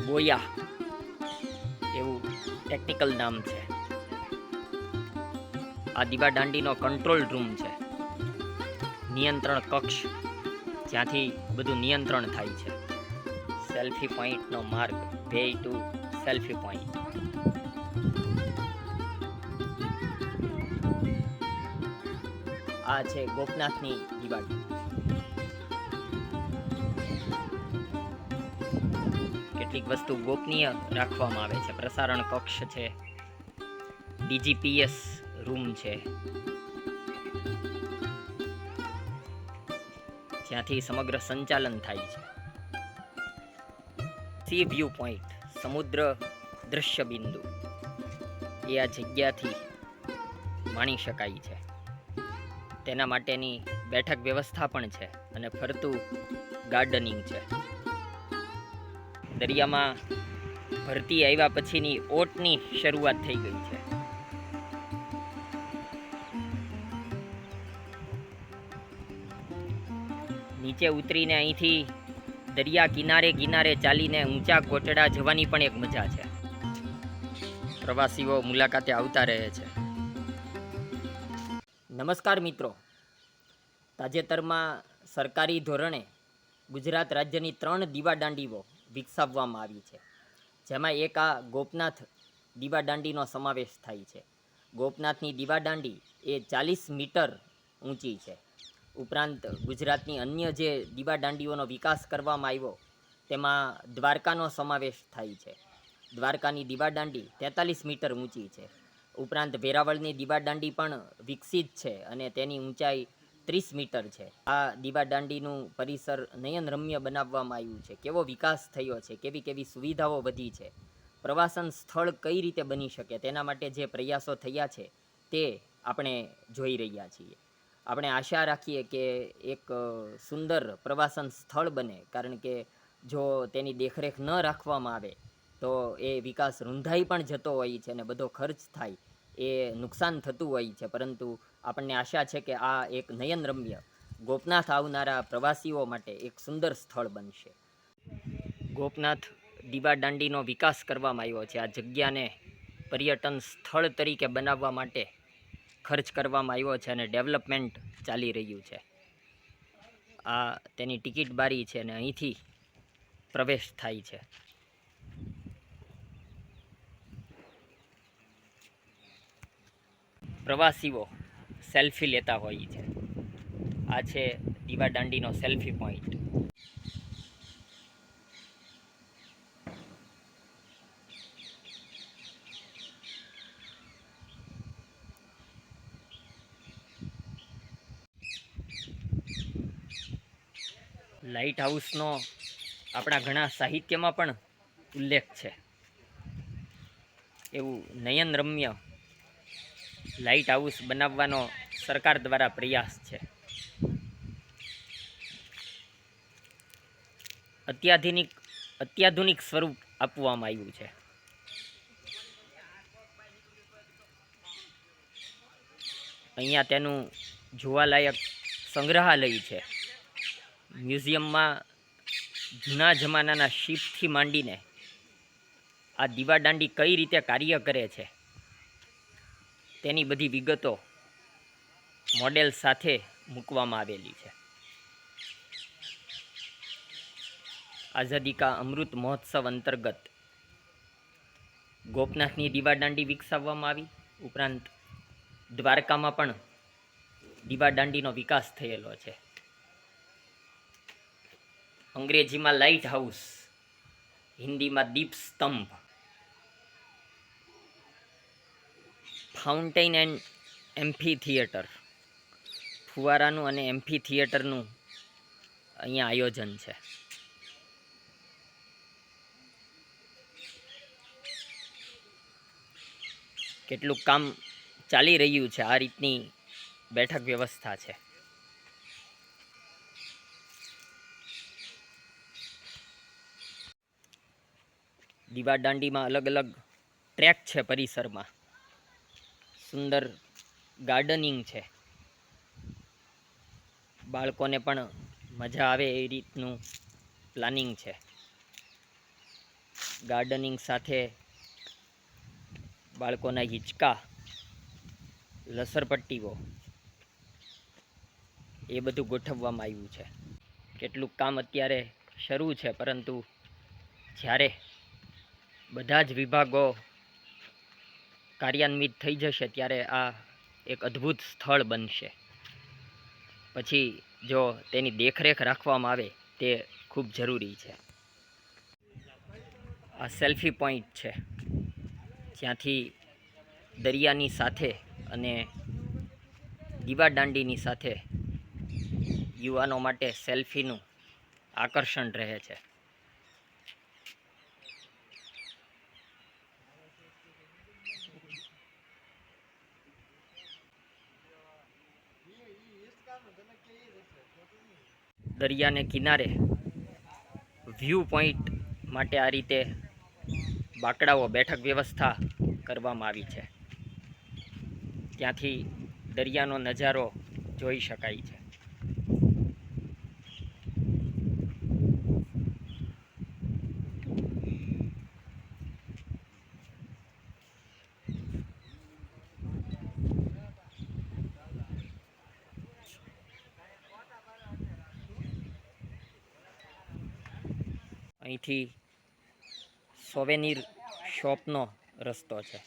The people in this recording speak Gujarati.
બોયા એવું ટેકનિકલ નામ છે. આ દીવા દાંડીનો કંટ્રોલ રૂમ છે, નિયંત્રણ કક્ષ, જ્યાંથી બધું નિયંત્રણ થાય છે. સેલ્ફી પોઈન્ટનો માર્ગ, વે ટુ સેલ્ફી પોઈન્ટ. આ છે ગોપનાથની દીવા. કેટલીક વસ્તુ ગોપનીય રાખવામાં આવે છે. પ્રસારણ કક્ષ છે, ડીજીપીએસ રૂમ છે, જ્યાંથી સમગ્ર સંચાલન થાય છે. સી વ્યૂ પોઈન્ટ, સમુદ્ર દ્રશ્ય બિંદુ, એ આ જગ્યાથી માણી શકાય છે. તેના માટેની બેઠક વ્યવસ્થા પણ છે અને ફરતું ગાર્ડનિંગ છે. દરિયામાં ભરતી આવ્યા પછીની ઓટની શરૂઆત થઈ ગઈ છે. નીચે ઉતરીને અહીંથી દરિયા કિનારે કિનારે ચાલીને ઊંચા કોટડા જવાની પણ એક મજા છે. પ્રવાસીઓ મુલાકાતે આવતા રહે છે. નમસ્કાર મિત્રો, તાજેતરમાં સરકારી ધોરણે ગુજરાત રાજ્યની 3 દીવા દાંડીઓ વિકસાવવામાં આવી છે, જેમાં એક આ ગોપનાથ દીવા દાંડીનો સમાવેશ થાય છે. ગોપનાથની દીવા દાંડી એ 40 મીટર ઊંચી છે. ઉપરાંત ગુજરાતની અન્ય જે દીવા દાંડીઓનો વિકાસ કરવામાં આવ્યો તેમાં દ્વારકાનો સમાવેશ થાય છે. દ્વારકાની દીવા દાંડી 43 મીટર ઊંચી છે. ઉપરાંત વેરાવળની દીવા દાંડી પણ વિકસિત છે અને તેની ઊંચાઈ 30 મીટર છે. આ દીવા દાંડીનું પરિસર નયનરમ્ય બનાવવામાં આવ્યું છે. કેવો વિકાસ થયો છે, કેવી કેવી સુવિધાઓ વધી છે, પ્રવાસન સ્થળ કઈ રીતે બની શકે તેના માટે જે પ્રયાસો થયા છે તે આપણે જોઈ રહ્યા છીએ. આપણે આશા રાખીએ કે એક સુંદર પ્રવાસન સ્થળ બને, કારણ કે જો તેની દેખરેખ ન રાખવામાં આવે તો એ વિકાસ રૂંધાઈ પણ જતો હોય છે અને બધો ખર્ચ થાય એ નુકસાન થતું હોય છે. પરંતુ આપણને આશા છે કે આ એક નયનરમ્ય ગોપનાથ આવનારા પ્રવાસીઓ માટે એક સુંદર સ્થળ બનશે. ગોપનાથ દીવા દાંડીનો વિકાસ કરવામાં આવ્યો છે. આ જગ્યાને પર્યટન સ્થળ તરીકે બનાવવા માટે ખર્ચ કરવામાં આવ્યો છે અને ડેવલપમેન્ટ ચાલી રહ્યું છે. આ તેની ટિકિટ બારી છે અને અહીંથી પ્રવેશ થાય છે. પ્રવાસીઓ સેલ્ફી લેતા હોય છે. આ છે દીવા દાંડીનો સેલ્ફી પોઈન્ટ. લાઇટ હાઉસનો આપણા ઘણા સાહિત્યમાં પણ ઉલ્લેખ છે. એવું નયનરમ્ય લાઇટ હાઉસ બનાવવાનો સરકાર દ્વારા પ્રયાસ છે. અત્યાધુનિક સ્વરૂપ આપવામાં આવ્યું છે. અહીંયા તેનું જોવાલાયક સંગ્રહાલય છે. મ્યુઝિયમમાં જૂના જમાનાના શિપથી માંડીને આ દીવા દાંડી કઈ રીતે કાર્ય કરે છે તેની બધી વિગતો મોડેલ સાથે મૂકવામાં આવેલી છે. આઝાદી કા અમૃત મહોત્સવ અંતર્ગત ગોપનાથની દીવા દાંડી વિકસાવવામાં આવી. ઉપરાંત દ્વારકામાં પણ દીવા દાંડીનો વિકાસ થયેલો છે. અંગ્રેજીમાં લાઇટ હાઉસ, હિન્દીમાં દીપ સ્તંભ, ફાઉન્ટેન એન્ડ એમ્ફી થિયેટર, ફુવારાનું અને એમ્ફી થિયેટરનું અહીંયા આયોજન છે. કેટલું કામ ચાલી રહ્યું છે. આ રીતની બેઠક વ્યવસ્થા છે. દીવા દાંડીમાં અલગ અલગ ટ્રેક છે. પરિસરમાં સુંદર ગાર્ડનિંગ છે. બાળકોને પણ મજા આવે એ રીતનું પ્લાનિંગ છે. ગાર્ડનિંગ સાથે બાળકોના હિંચકા, લસરપટ્ટીઓ એ બધું ગોઠવવામાં આવ્યું છે. કેટલુંક કામ અત્યારે શરૂ છે, પરંતુ જ્યારે બધા જ વિભાગો કાર્યાન્વિત થઈ જશે ત્યારે આ એક અદ્ભુત સ્થળ બનશે. પછી જો તેની દેખરેખ રાખવામાં આવે તે ખૂબ જરૂરી છે. આ સેલ્ફી પોઈન્ટ છે, જ્યાંથી દરિયાની સાથે અને દીવાદાંડીની સાથે યુવાનો માટે સેલ્ફીનું આકર્ષણ રહે છે. દરિયાને કિનારે વ્યૂ પોઈન્ટ માટે આ રીતે બાકડાઓ, બેઠક વ્યવસ્થા કરવામાં આવી છે. ત્યાંથી દરિયાનો નજારો જોઈ શકાય છે. અહીંથી સોવેનીર શોપનો રસ્તો છે.